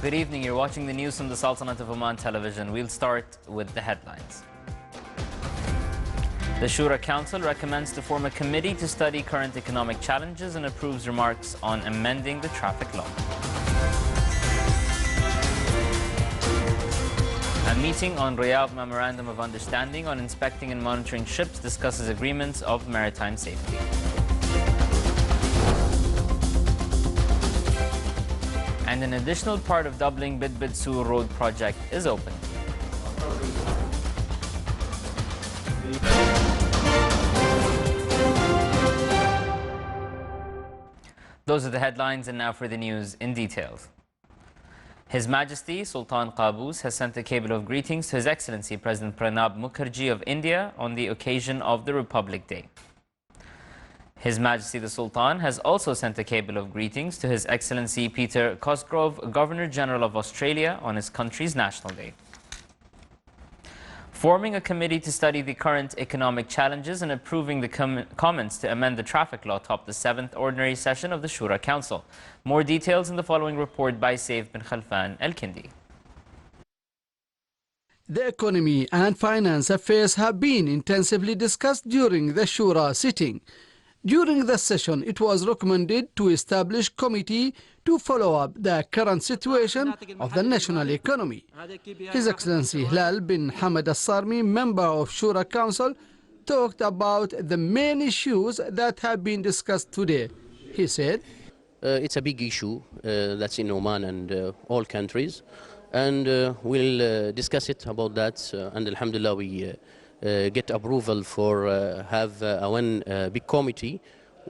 Good evening. You're watching the news from the Sultanate of Oman television. We'll start with the headlines. The Shura Council recommends to form a committee to study current economic challenges and approves remarks on amending the traffic law. A meeting on Riyadh Memorandum of Understanding on inspecting and monitoring ships discusses agreements of maritime safety. And an additional part of doubling Bidbid Sur Road project is open. Those are the headlines, and now for the news in details. His Majesty Sultan Qaboos has sent a cable of greetings to His Excellency President Pranab Mukherjee of India on the occasion of the Republic Day. His Majesty the Sultan has also sent a cable of greetings to His Excellency Peter Cosgrove, Governor-General of Australia, on his country's National Day. Forming a committee to study the current economic challenges and approving the comments to amend the traffic law topped the 7th Ordinary Session of the Shura Council. More details in the following report by Saif bin Khalfan Al-Kindi. The economy and finance affairs have been intensively discussed during the Shura sitting. During the session, it was recommended to establish a committee to follow up the current situation of the national economy. His Excellency Hilal bin Hamad Al-Sarmi, member of Shura Council, talked about the main issues that have been discussed today. He said, it's a big issue that's in Oman and all countries, and we'll discuss it about that, and alhamdulillah we get approval for have one big committee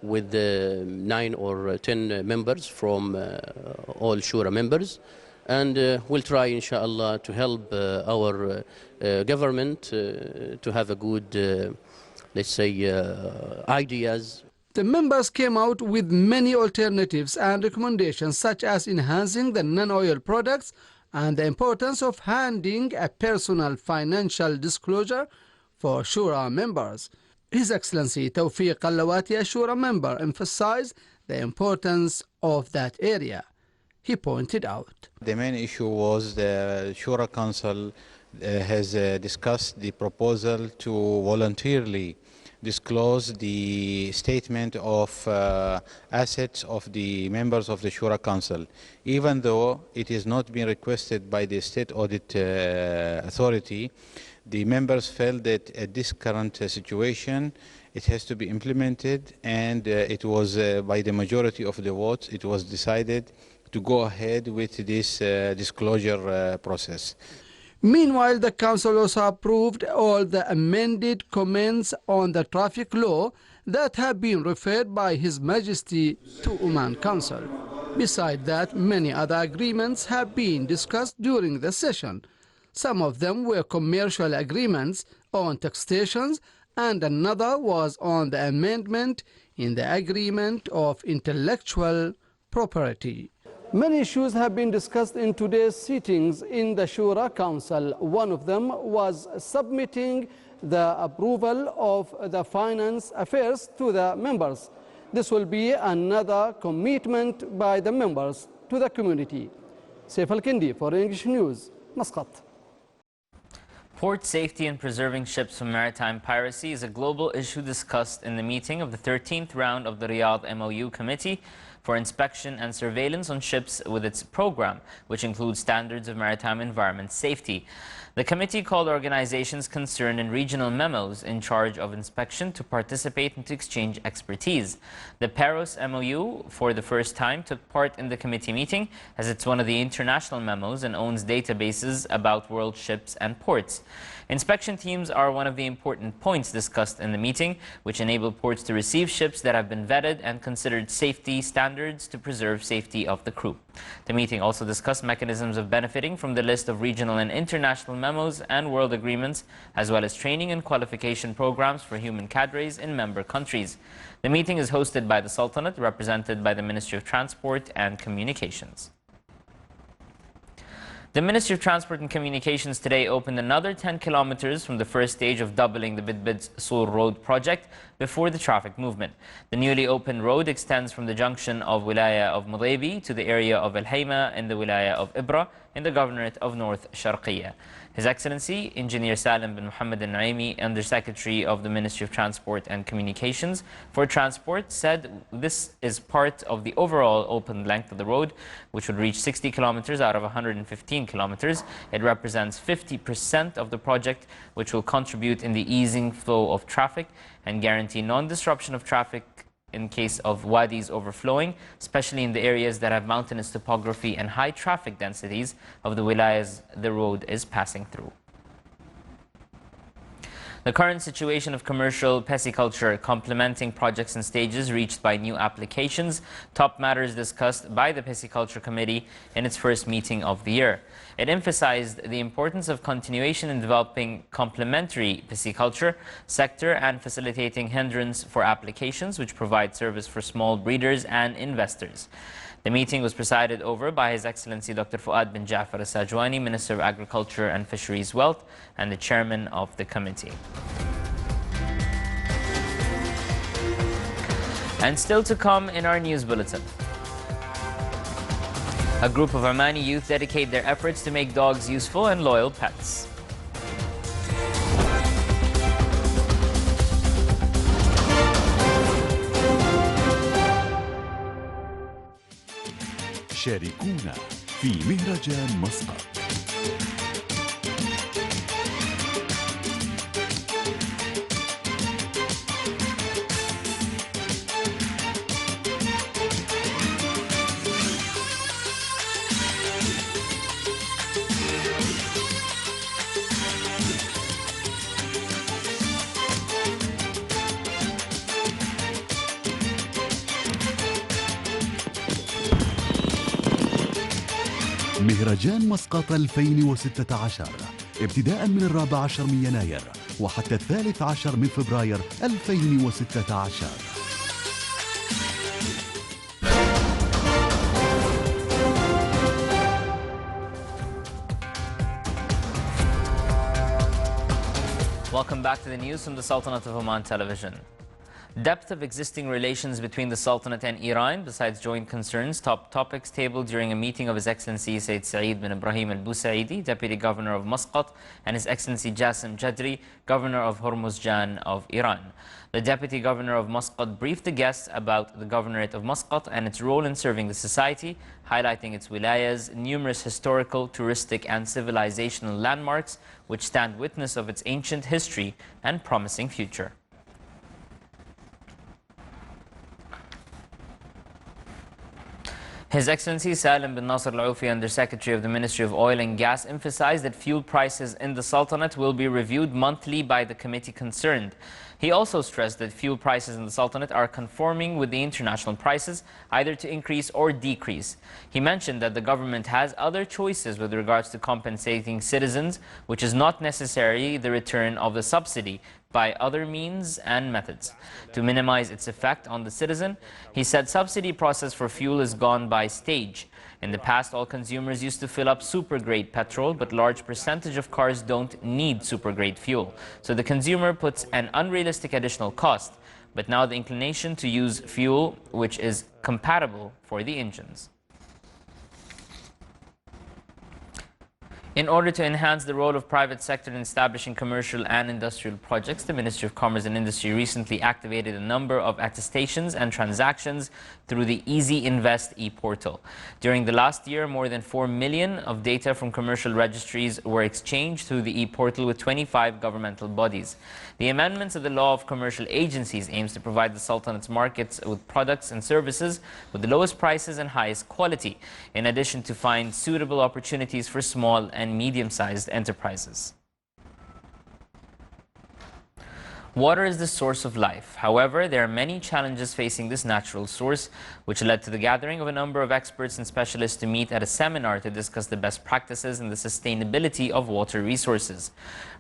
with 9 or 10 members from all Shura members, and we'll try inshallah to help our government to have a good let's say ideas. The members came out with many alternatives and recommendations, such as enhancing the non-oil products and the importance of handing a personal financial disclosure for Shura members. His Excellency Tawfiq Al-Lawati, a Shura member, emphasized the importance of that area. He pointed out, the main issue was the Shura Council has discussed the proposal to voluntarily disclose the statement of assets of the members of the Shura Council, even though it is not being requested by the State Audit Authority. The members felt that at this current situation, it has to be implemented, and it was by the majority of the votes, it was decided to go ahead with this disclosure process. Meanwhile, the Council also approved all the amended comments on the traffic law that have been referred by His Majesty to Oman Council. Besides that, many other agreements have been discussed during the session. Some of them were commercial agreements on taxations, and another was on the amendment in the agreement of intellectual property. Many issues have been discussed in today's sittings in the Shura Council. One of them was submitting the approval of the finance affairs to the members. This will be another commitment by the members to the community. Saif Al-Kindi for English News, Muscat. Port safety and preserving ships from maritime piracy is a global issue discussed in the meeting of the 13th round of the Riyadh MOU Committee for Inspection and Surveillance on Ships with its program, which includes standards of maritime environment safety. The committee called organizations concerned in regional memos in charge of inspection to participate and to exchange expertise. The Paros MOU, for the first time, took part in the committee meeting, as it's one of the international memos and owns databases about world ships and ports. Inspection teams are one of the important points discussed in the meeting, which enable ports to receive ships that have been vetted and considered safety standards to preserve safety of the crew. The meeting also discussed mechanisms of benefiting from the list of regional and international memos and world agreements, as well as training and qualification programs for human cadres in member countries. The meeting is hosted by the Sultanate, represented by the Ministry of Transport and Communications. The Ministry of Transport and Communications today opened another 10 kilometers from the first stage of doubling the Bidbid-Sur Road project before the traffic movement. The newly opened road extends from the junction of Wilaya of Mudaybi to the area of Al Hayma in the Wilaya of Ibra in the Governorate of North Sharqiya. His Excellency Engineer Salim bin Muhammad al-Naimi, Undersecretary of the Ministry of Transport and Communications for Transport, said this is part of the overall open length of the road, which would reach 60 kilometers out of 115 kilometers. It represents 50% of the project, which will contribute in the easing flow of traffic and guarantee non-disruption of traffic in case of wadis overflowing, especially in the areas that have mountainous topography and high traffic densities of the wilayas the road is passing through. The current situation of commercial pisciculture complementing projects and stages reached by new applications, top matters discussed by the Pisciculture Committee in its first meeting of the year. It emphasized the importance of continuation in developing complementary pisciculture sector and facilitating hindrance for applications which provide service for small breeders and investors. The meeting was presided over by His Excellency Dr. Fuad bin Jafar al-Sajwani, Minister of Agriculture and Fisheries Wealth, and the Chairman of the committee. And still to come in our news bulletin. A group of Omani youth dedicate their efforts to make dogs useful and loyal pets. شاركونا في مهرجان مسقط. مهرجان مسقط 2016 ابتداء من 14 من يناير وحتى 13 من فبراير 2016. Welcome back to the news from the Sultanate of Oman television. Depth of existing relations between the Sultanate and Iran, besides joint concerns, top topics tabled during a meeting of His Excellency Sayyid Saeed bin Ibrahim al-Busaidi, Deputy Governor of Muscat, and His Excellency Jassim Jadri, Governor of Hormuzjan of Iran. The Deputy Governor of Muscat briefed the guests about the Governorate of Muscat and its role in serving the society, highlighting its wilayas, numerous historical, touristic and civilizational landmarks which stand witness of its ancient history and promising future. His Excellency Salim bin Nasser Al-Aufi, Undersecretary of the Ministry of Oil and Gas, emphasized that fuel prices in the Sultanate will be reviewed monthly by the committee concerned. He also stressed that fuel prices in the Sultanate are conforming with the international prices, either to increase or decrease. He mentioned that the government has other choices with regards to compensating citizens, which is not necessarily the return of the subsidy, by other means and methods. To minimize its effect on the citizen, he said subsidy process for fuel is gone by stage. In the past, all consumers used to fill up super-grade petrol, but large percentage of cars don't need super-grade fuel. So the consumer puts an unrealistic additional cost. But now the inclination to use fuel which is compatible for the engines. In order to enhance the role of private sector in establishing commercial and industrial projects, the Ministry of Commerce and Industry recently activated a number of attestations and transactions through the Easy Invest e-portal. During the last year, more than 4 million of data from commercial registries were exchanged through the e-portal with 25 governmental bodies. The amendments of the law of commercial agencies aims to provide the Sultanate's markets with products and services with the lowest prices and highest quality, in addition to find suitable opportunities for small and medium-sized enterprises. Water is the source of life. However, there are many challenges facing this natural source, which led to the gathering of a number of experts and specialists to meet at a seminar to discuss the best practices in the sustainability of water resources.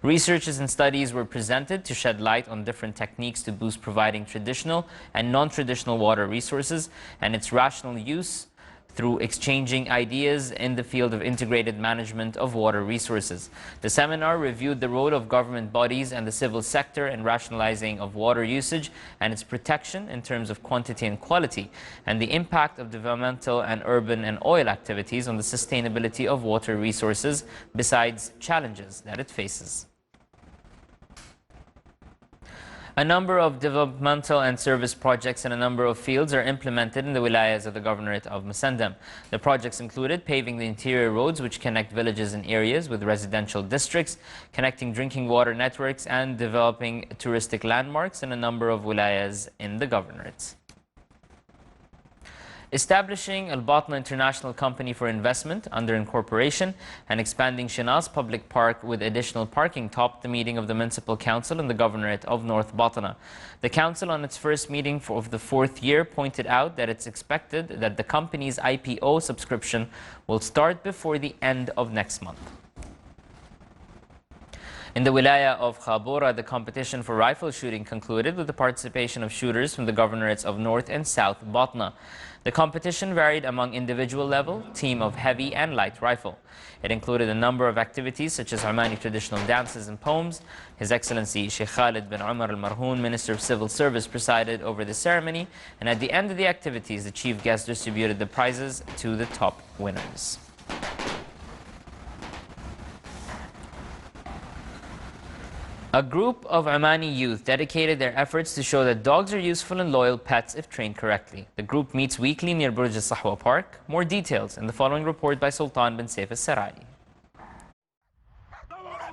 Researches and studies were presented to shed light on different techniques to boost providing traditional and non-traditional water resources and its rational use through exchanging ideas in the field of integrated management of water resources. The seminar reviewed the role of government bodies and the civil sector in rationalizing of water usage and its protection in terms of quantity and quality, and the impact of developmental and urban and oil activities on the sustainability of water resources, besides challenges that it faces. A number of developmental and service projects in a number of fields are implemented in the wilayas of the Governorate of Musandam. The projects included paving the interior roads which connect villages and areas with residential districts, connecting drinking water networks, and developing touristic landmarks in a number of wilayas in the Governorate. Establishing Bulletin International Company for Investment under incorporation and expanding Shinas Public Park with additional parking topped the meeting of the Municipal Council in the Governorate of North Batna. The Council, on its first meeting of the fourth year, pointed out that it's expected that the company's IPO subscription will start before the end of next month. In the wilaya of Khabura, the competition for rifle shooting concluded with the participation of shooters from the governorates of North and South Batna. The competition varied among individual level, team of heavy and light rifle. It included a number of activities such as Omani traditional dances and poems. His Excellency Sheikh Khalid bin Umar al-Marhoon, Minister of Civil Service, presided over the ceremony, and at the end of the activities, the chief guest distributed the prizes to the top winners. A group of Omani youth dedicated their efforts to show that dogs are useful and loyal pets if trained correctly. The group meets weekly near Burj al-Sahwa Park. More details in the following report by Sultan bin Saif al-Sarai.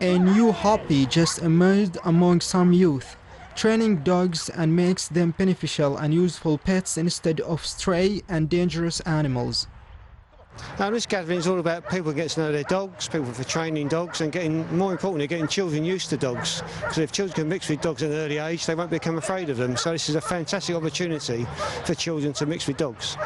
A new hobby just emerged among some youth, training dogs and makes them beneficial and useful pets instead of stray and dangerous animals. Now, this gathering is all about people getting to know their dogs, people for training dogs, and more importantly, getting children used to dogs. Because if children can mix with dogs at an early age, they won't become afraid of them. So this is a fantastic opportunity for children to mix with dogs.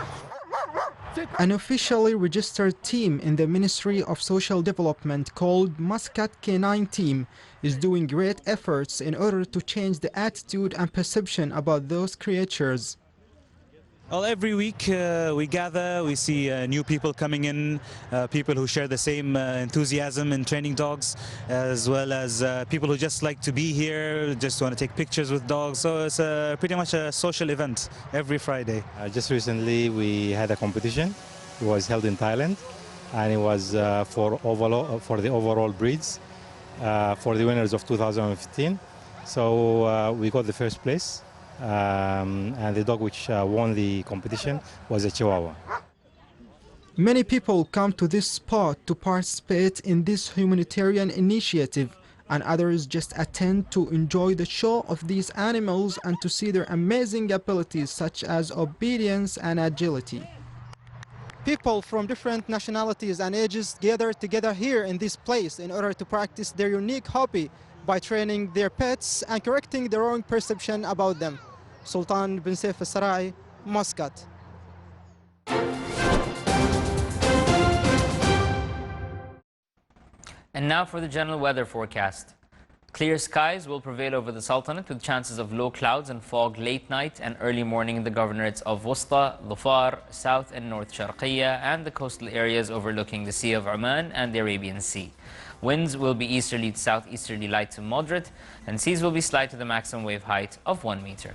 An officially registered team in the Ministry of Social Development called Muscat K9 Team is doing great efforts in order to change the attitude and perception about those creatures. Well, every week we gather, we see new people coming in, people who share the same enthusiasm in training dogs, as well as people who just like to be here, just want to take pictures with dogs. So it's pretty much a social event every Friday. Just recently we had a competition. It was held in Thailand, and it was for the overall breeds for the winners of 2015. So we got the first place. And the dog which won the competition was a Chihuahua. Many people come to this spot to participate in this humanitarian initiative, and others just attend to enjoy the show of these animals and to see their amazing abilities such as obedience and agility. People from different nationalities and ages gather together here in this place in order to practice their unique hobby by training their pets and correcting their wrong perception about them. Sultan bin Saif al-Sarai, Muscat. And now for the general weather forecast. Clear skies will prevail over the Sultanate with chances of low clouds and fog late night and early morning in the governorates of Wusta, Dhufar, South and North Sharqiyya, and the coastal areas overlooking the Sea of Oman and the Arabian Sea. Winds will be easterly to southeasterly light to moderate, and seas will be slight to the maximum wave height of 1 meter.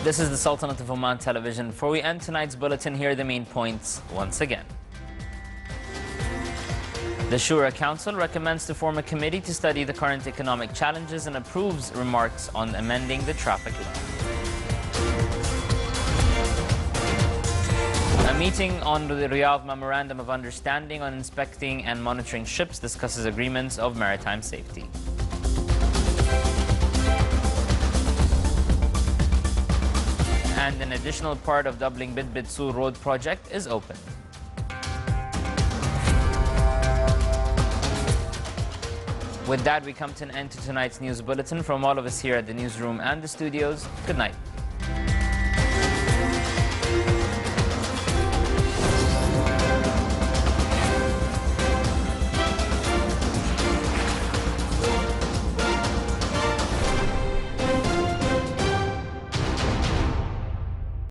This is the Sultanate of Oman Television. Before we end tonight's bulletin, here are the main points once again. The Shura Council recommends to form a committee to study the current economic challenges and approves remarks on amending the traffic law. A meeting on the Riyadh Memorandum of Understanding on inspecting and monitoring ships discusses agreements of maritime safety. And an additional part of doubling Bid Sur Road project is open. With that, we come to an end to tonight's news bulletin. From all of us here at the newsroom and the studios, good night.